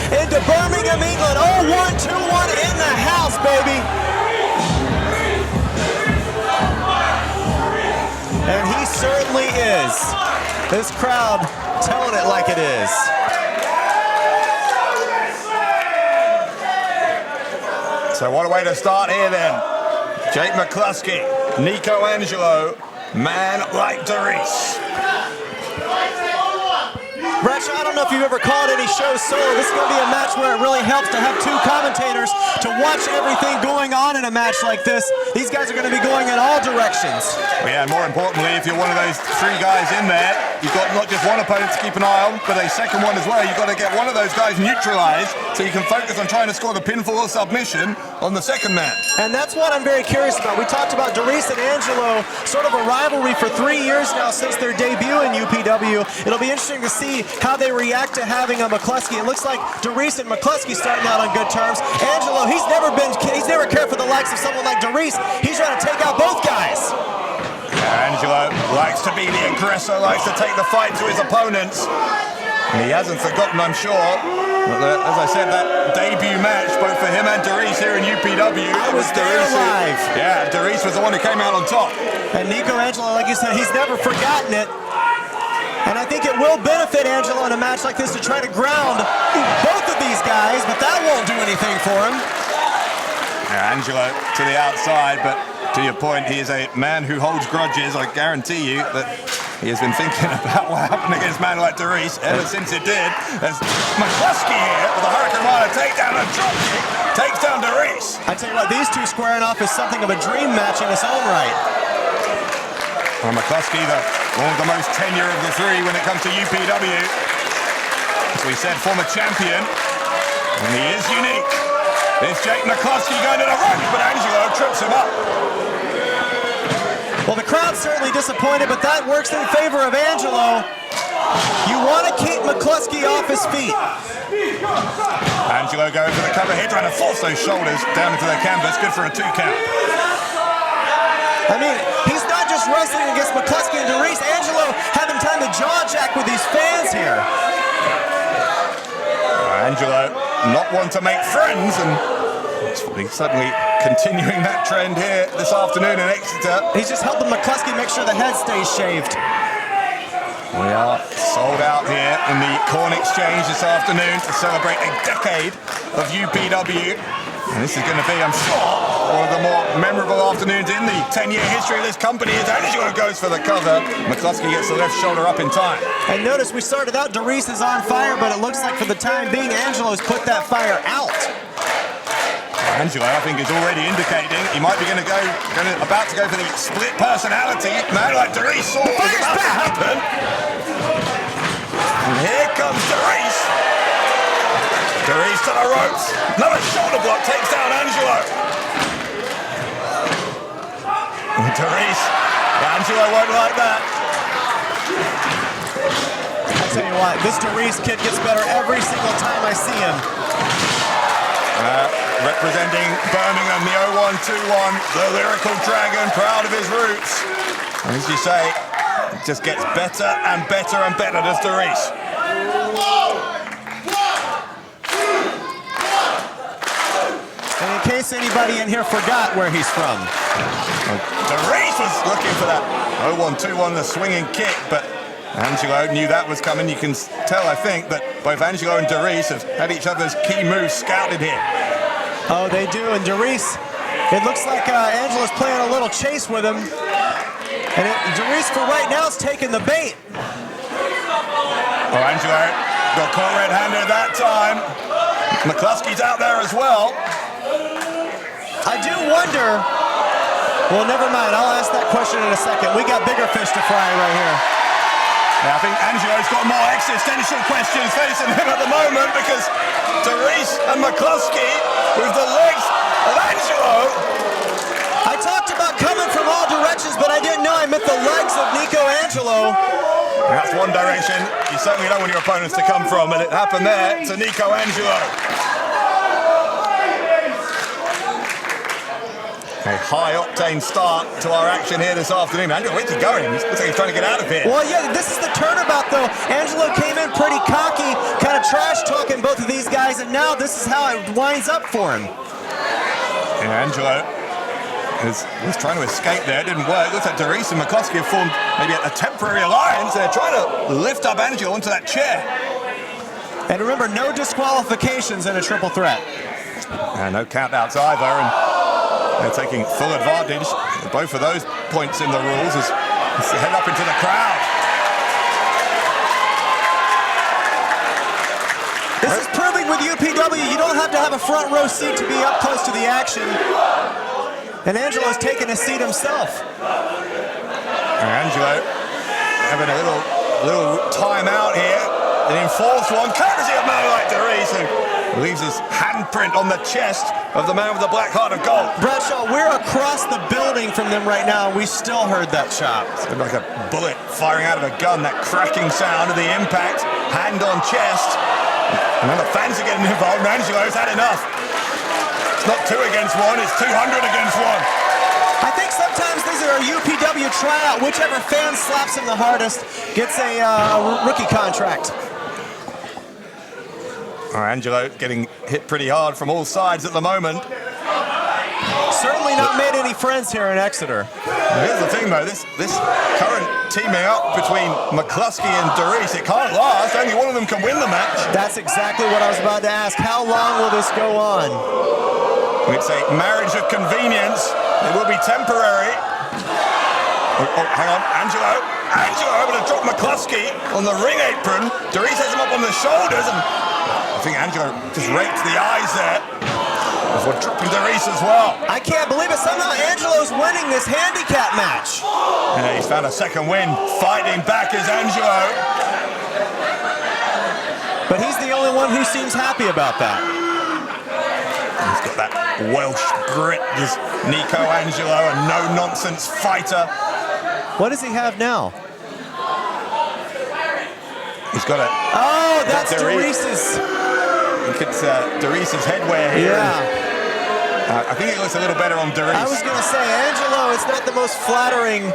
Into Birmingham, England. 0-1-2-1 in the house, baby. And he certainly is. This crowd telling it like it is. So what a way to start here then. Jake McCluskey, Nico Angelo, man like Dereiss. Bradshaw, I don't know if you've ever called any shows solo. This is going to be a match where it really helps to have two commentators to watch everything going on in a match like this. These guys are going to be going in all directions. Well, yeah, more importantly, if you're one of those three guys in there, you've got not just one opponent to keep an eye on, but a second one as well. You've got to get one of those guys neutralized so you can focus on trying to score the pinfall or submission on the second man. And that's what I'm very curious about. We talked about Dereiss and Angelo, sort of a rivalry for 3 years now since their debut in UPW. It'll be interesting to see how they react to having a McCluskey. It looks like Dereiss and McCluskey starting out on good terms. Angelo, he's never cared for the likes of someone like Dereiss. He's trying to take out both guys. Angelo likes to be the aggressor, likes to take the fight to his opponents. And he hasn't forgotten, I'm sure. But as I said, that debut match, both for him and Dereiss here in UPW. I was there live. Yeah, Dereiss was the one who came out on top. And Nico Angelo, like you said, he's never forgotten it. And I think it will benefit Angelo in a match like this to try to ground both of these guys, but that won't do anything for him. Yeah, Angelo to the outside, but to your point, he is a man who holds grudges. I guarantee you that he has been thinking about what happened against a man like Dereiss ever since it did. As McCluskey here with a Hurricane Rana takedown and drop kick takes down Dereiss. I tell you what, these two squaring off is something of a dream match in its own right. Well, McCluskey, one of the most tenure of the three when it comes to UPW. As we said, former champion, and he is unique. There's Jake McCluskey going to the run, but Angelo trips him up. Well, the crowd's certainly disappointed, but that works in favor of Angelo. You want to keep McCluskey off his feet. Angelo going for the cover here, trying to force those shoulders down into the canvas. Good for a 2 count. I mean, he's not just wrestling against McCluskey and Dereiss. Angelo having time to jaw jack with these fans here. Angelo not one to make friends, and he's suddenly continuing that trend here this afternoon in Exeter. He's just helping McCluskey make sure the head stays shaved. We are sold out here in the Corn Exchange this afternoon to celebrate a decade of UPW. And this is going to be, I'm sure, one of the more memorable afternoons in the 10-year history of this company as Angelo goes for the cover. McCluskey gets the left shoulder up in time. And notice we started out, Dereiss is on fire, but it looks like for the time being, Angelo's put that fire out. Angelo, I think, is already indicating he might be about to go for the split personality. Man like Dereiss saw what was about to happen. And here comes Dereiss. Dereiss to the ropes. Another shoulder block takes down Angelo. And Dereiss, Angelo won't like that. I'll tell you what, this Dereiss kid gets better every single time I see him. Representing Birmingham, the 0121, the Lyrical Dragon, proud of his roots. And as you say, It just gets better and better and better, does Dereiss. And in case anybody in here forgot where he's from. Dereiss was looking for that 0-1-2-1, the swinging kick, but Angelo knew that was coming. You can tell, I think, that both Angelo and Dereiss have had each other's key moves scouted here. Oh, they do, and Dereiss, it looks like Angelo's playing a little chase with him. And Dereiss, for right now, is taking the bait. Oh, Angelo got caught red-handed that time. McCluskey's out there as well. I do wonder, well, never mind. I'll ask that question in a second. We got bigger fish to fry right here. Yeah, I think Angelo's got more existential questions facing him at the moment because Dereiss and McCluskey with the legs of Angelo. I talked about coming from all directions, but I didn't know I meant the legs of Nico Angelo. That's one direction you certainly don't want your opponents to come from, and it happened there to Nico Angelo. A high-octane start to our action here this afternoon. Angelo, where's he going? He looks like he's trying to get out of here. Well, yeah, this is the turnabout, though. Angelo came in pretty cocky, kind of trash-talking both of these guys, and now this is how it winds up for him. Yeah, Angelo was trying to escape there. It didn't work. Looks like Dereiss and McCluskey have formed maybe a temporary alliance. They're trying to lift up Angelo onto that chair. And remember, no disqualifications in a triple threat. And no countouts either. And they're taking full advantage of both of those points in the rules as they head up into the crowd. This is proving with UPW, you don't have to have a front row seat to be up close to the action. And Angelo's taking a seat himself. And Angelo having a little time out here. And enforced one, courtesy of a man like Dereiss, who leaves his handprint on the chest of the man with the black heart of gold. Bradshaw, we're across the building from them right now, and we still heard that shot. It's like a bullet firing out of a gun, that cracking sound of the impact, hand on chest. And then the fans are getting involved, and Angelo's had enough. It's not 2 against 1, it's 200 against 1. I think sometimes these are a UPW tryout. Whichever fan slaps him the hardest gets a rookie contract. Angelo getting hit pretty hard from all sides at the moment. Certainly not made any friends here in Exeter. Here's the thing, though. This current teaming up between McCluskey and Dereiss, it can't last. Only one of them can win the match. That's exactly what I was about to ask. How long will this go on? It's a marriage of convenience. It will be temporary. Oh, hang on. Angelo able to drop McCluskey on the ring apron. Dereiss has him up on the shoulders, and I think Angelo just raked the eyes there before dropping Dereiss as well. I can't believe it. Somehow Angelo's winning this handicap match. Yeah, he's found a second win. Fighting back is Angelo. But he's the only one who seems happy about that. He's got that Welsh grit, this Nico Angelo, a no-nonsense fighter. What does he have now? He's got a... Oh, that's Dereiss's. Look at Dereiss's headwear here. Yeah. I think it looks a little better on Dereiss. I was going to say, Angelo, it's not the most flattering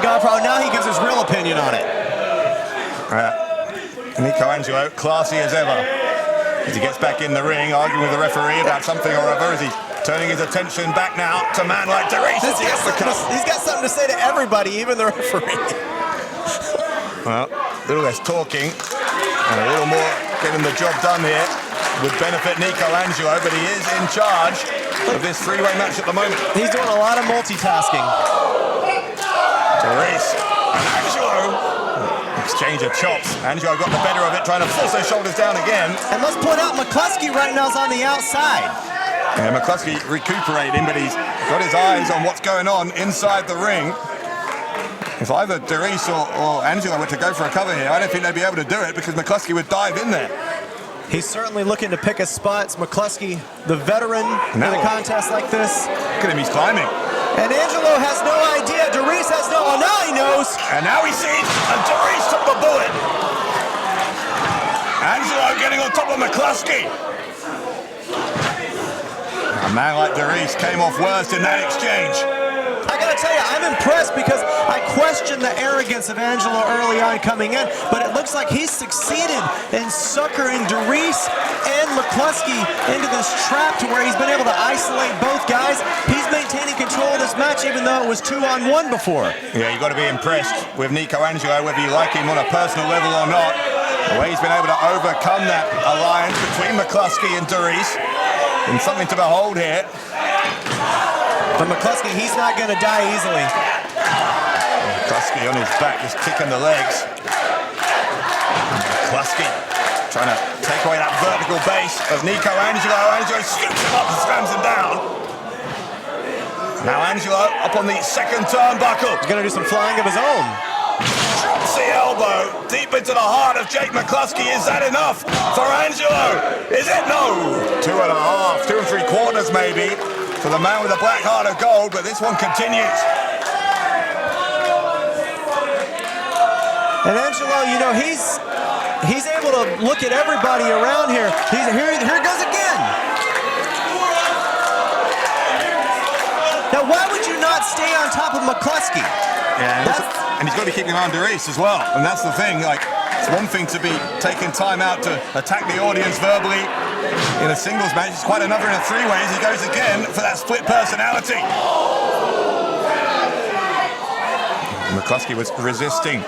golfer. Oh, now he gives his real opinion on it. Nico Angelo, classy as ever. As he gets back in the ring, arguing with the referee about something or other, as he's turning his attention back now to a man like Dereiss. He's got something to say to everybody, even the referee. Well, a little less talking and a little more getting the job done here would benefit Nico Angelo, but he is in charge of this three-way match at the moment. He's doing a lot of multitasking. Dereiss and Angelo. Exchange of chops. Angelo got the better of it, trying to force those shoulders down again. And let's point out, McCluskey right now is on the outside. Yeah, McCluskey recuperating, but he's got his eyes on what's going on inside the ring. If either Dereiss or Angelo were to go for a cover here, I don't think they'd be able to do it because McCluskey would dive in there. He's certainly looking to pick his spots. McCluskey, the veteran in a contest like this. Look at him, he's climbing. And Angelo has no idea. Dereiss has no, oh, now he knows. And now he sees, and Dereiss took the bullet. Angelo getting on top of McCluskey. A man like Dereiss came off worst in that exchange. I gotta tell you, I'm I'm impressed because I questioned the arrogance of Angelo early on coming in, but it looks like he's succeeded in suckering Dereiss and McCluskey into this trap to where he's been able to isolate both guys. He's maintaining control of this match even though it was 2-on-1 before. Yeah, you've got to be impressed with Nico Angelo, whether you like him on a personal level or not. The way he's been able to overcome that alliance between McCluskey and Dereiss, and something to behold here. But McCluskey, he's not going to die easily. McCluskey on his back, just kicking the legs. McCluskey trying to take away that vertical base of Nico Angelo. Angelo scoops him up and slams him down. Now Angelo up on the second turnbuckle. He's going to do some flying of his own. Drops the elbow deep into the heart of Jake McCluskey. Is that enough for Angelo? Is it? No. 2.5, 2 3/4 maybe for the man with the black heart of gold, but this one continues. And Angelo, you know, he's able to look at everybody around here. Here it goes again. Now, why would you not stay on top of McCluskey? Yeah, and he's got to be keeping an eye on Dereiss as well. And that's the thing, like, it's one thing to be taking time out to attack the audience verbally in a singles match. It's quite another in a three-ways. He goes again for that split personality. McCluskey was resisting.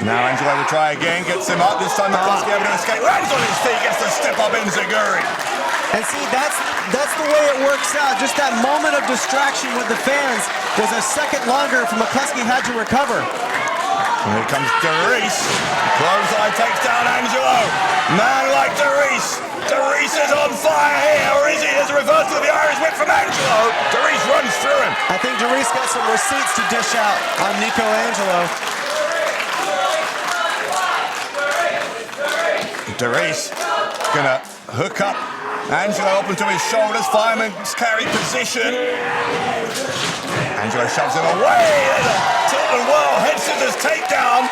Now Angelo will try again, gets him up. This time McCluskey able to escape. Lands on his feet, gets the step up in Zaguri. And see, that's the way it works out. Just that moment of distraction with the fans was a second longer for McCluskey had to recover. And here comes Dereiss. Clothesline takes down Angelo. Man like Dereiss. Dereiss is on fire here, or is he? There's a reversal of the Irish whip from Angelo. Dereiss runs through him. I think Dereiss got some receipts to dish out on Nico Angelo. Dereiss gonna hook up Angelo up into his shoulders, fireman's carry position. Angelo shoves him away. There's a tilt and whirl, head scissors takedown.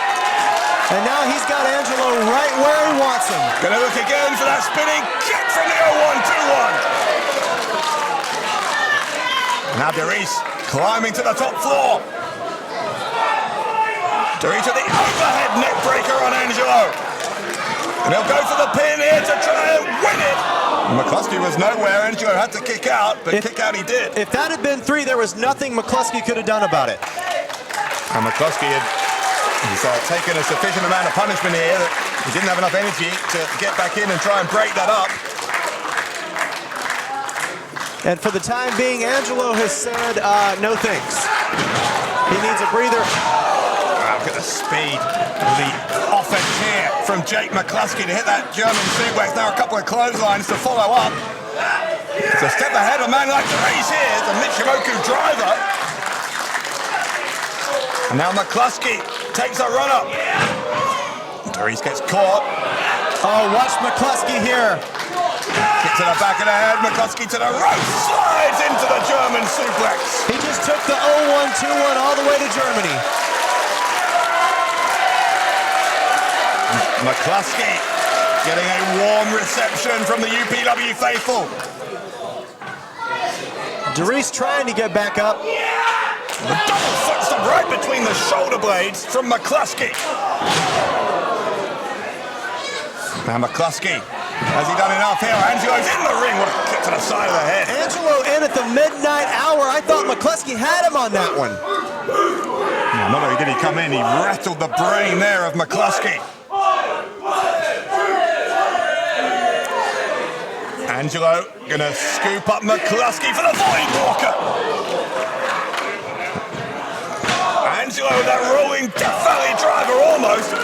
And now he's got Angelo right where he wants him. Gonna look again for that spinning kick from the 0-1-2-1. Now Dereiss climbing to the top floor. Dereiss with the overhead neck breaker on Angelo. And he'll go for the pin here to try and win it. McCluskey was nowhere. Angelo had to kick out, but kick out he did. If that had been 3, there was nothing McCluskey could have done about it. And McCluskey he's taken a sufficient amount of punishment here that he didn't have enough energy to get back in and try and break that up. And for the time being, Angelo has said no thanks. He needs a breather. Look at the speed of the offense here from Jake McCluskey to hit that German suplex. Now a couple of clotheslines to follow up. It's a step ahead of a man like Dereiss here, the Michimoku driver. And now McCluskey takes a run up. Dereiss gets caught. Oh, watch McCluskey here. Kick to the back of the head, McCluskey to the right, slides into the German suplex. He just took the 0-1-2-1 all the way to Germany. McCluskey getting a warm reception from the UPW faithful. Dereiss trying to get back up. The double foot stomp right between the shoulder blades from McCluskey. Now McCluskey, has he done enough here? Angelo's in the ring. What a kick to the side of the head. Angelo in at the midnight hour. I thought McCluskey had him on that one. Now, not only did he come in, he rattled the brain there of McCluskey. Angelo gonna scoop up McCluskey for the Void Walker. Angelo with that rolling Death Valley driver, almost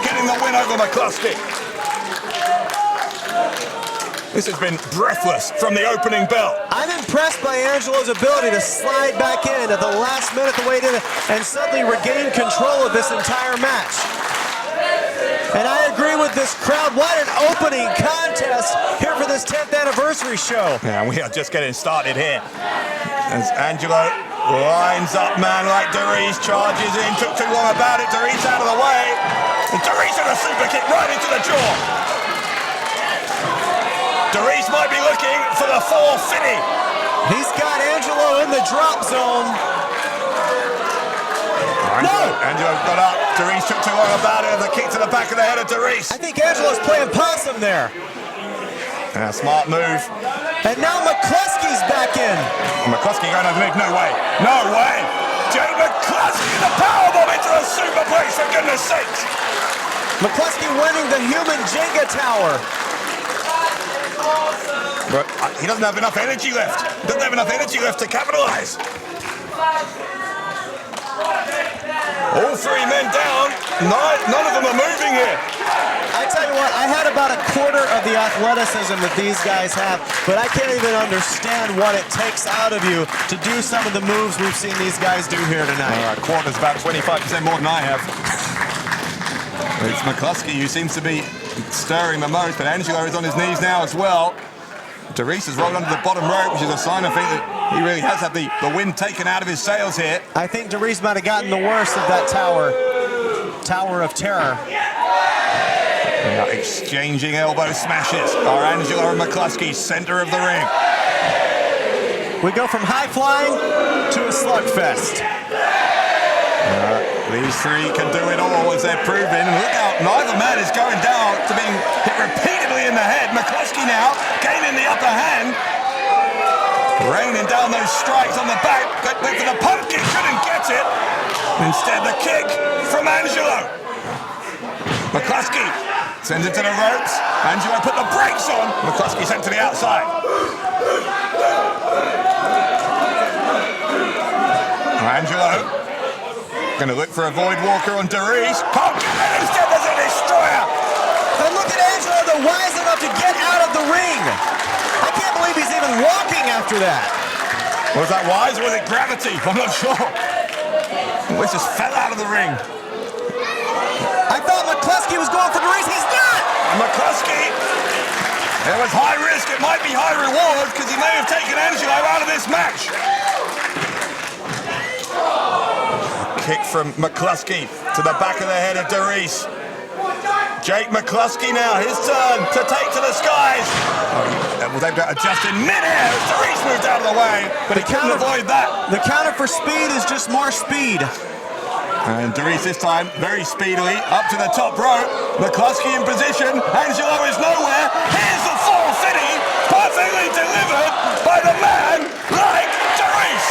getting the win over McCluskey. This has been breathless from the opening bell. I'm impressed by Angelo's ability to slide back in at the last minute the way he did it and suddenly regain control of this entire match. And I agree with this crowd. What an opening contest here for this 10th anniversary show. Yeah, we are just getting started here. As Angelo lines up, man like Dereiss charges in, took too long about it. Dereiss out of the way. And Dereiss with a super kick right into the jaw. Dereiss might be looking for the 450. He's got Angelo in the drop zone. Angelo got up. Dereiss took too long about it. The kick to the back of the head of Dereiss. I think Angelo's playing possum there. Yeah, smart move. And now McCluskey's back in. McCluskey going underneath. No way. No way. Jake McCluskey, the powerbomb into the superplex, for goodness sakes. McCluskey winning the human Jenga tower. But he doesn't have enough energy left. Doesn't have enough energy left to capitalize. All three men down. None of them are moving here. I tell you what, I had about a quarter of the athleticism that these guys have, but I can't even understand what it takes out of you to do some of the moves we've seen these guys do here tonight. A quarter's about 25% more than I have. It's McCluskey who seems to be stirring the most, but Angelo is on his knees now as well. Dereiss has rolled under the bottom rope, which is a sign, I think, that he really has had the wind taken out of his sails here. I think Dereiss might have gotten the worst of that tower of terror. Exchanging elbow smashes are Angelo and McCluskey, center of the ring. We go from high flying to a slugfest. These three can do it all, as they're proven. And look out, neither man is going down to being hit repeatedly in the head. McCluskey now gaining the upper hand. Raining down those strikes on the back. Went for the pump kick, couldn't get it. Instead, the kick from Angelo. McCluskey sends it to the ropes. Angelo put the brakes on. McCluskey sent to the outside. Angelo going to look for a void walker on Dereiss. Can't get it. Instead, there's a destroyer. And look at Angelo, though, wise enough to get out of the ring. I can't believe he's even walking after that. Was that wise or was it gravity? I'm not sure. He just fell out of the ring. I thought McCluskey was going for Dereiss. He's not! McCluskey, it was high risk. It might be high reward because he may have taken Angelo out of this match. Kick from McCluskey to the back of the head of Dereiss. Jake McCluskey now, his turn to take to the skies. Was able to adjust in midair. Dereiss moved out of the way, but he couldn't avoid that. The counter for speed is just more speed. And Dereiss this time, very speedily, up to the top rope. McCluskey in position. Angelo is nowhere. Here's the 450, perfectly delivered by the man like Dereiss.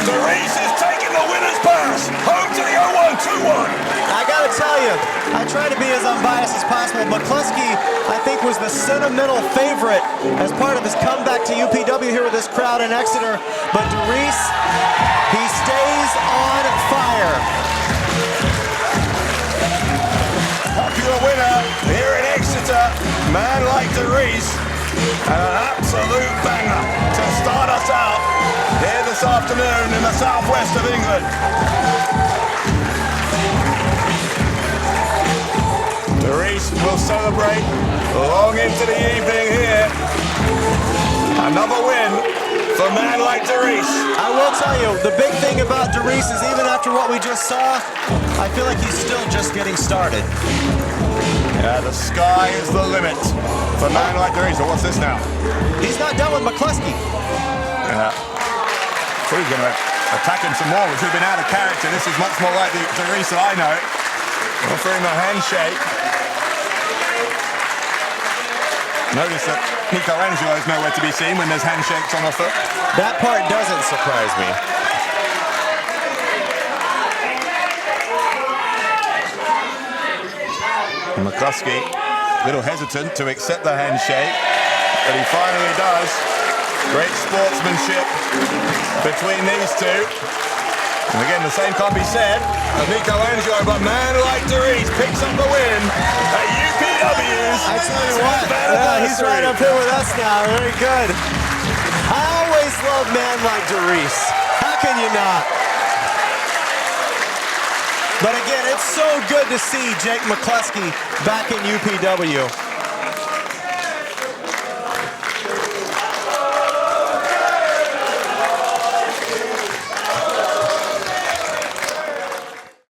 Dereiss is taking the winner's purse home to the 0-1-2-1. I gotta tell you, I try to be as unbiased as possible. McCluskey, I think, was the sentimental favorite as part of his comeback to UPW here with this crowd in Exeter. But Dereiss, he stays on fire. Popular winner here in Exeter, man like Dereiss. And an absolute banger to start us out here this afternoon in the southwest of England. Dereiss will celebrate long into the evening here. Another win for a man like Dereiss. I will tell you, the big thing about Dereiss is even after what we just saw, I feel like he's still just getting started. Yeah, the sky is the limit for a man like Dereiss. So what's this now? He's not done with McCluskey. Yeah. So he's going to attack him some more, which would have been out of character. This is much more like the Dereiss that I know. Offering a handshake. Notice that Nico Angelo is nowhere to be seen when there's handshakes on offer. That part doesn't surprise me. McCluskey, a little hesitant to accept the handshake, but he finally does. Great sportsmanship between these two. And again, the same can't be said of Nico Angelo, but man like Dereiss picks up the win at UPW's. I tell you what, he's right up here with us now. Very good. I always love man like Dereiss. How can you not? But again, it's so good to see Jake McCluskey back in UPW.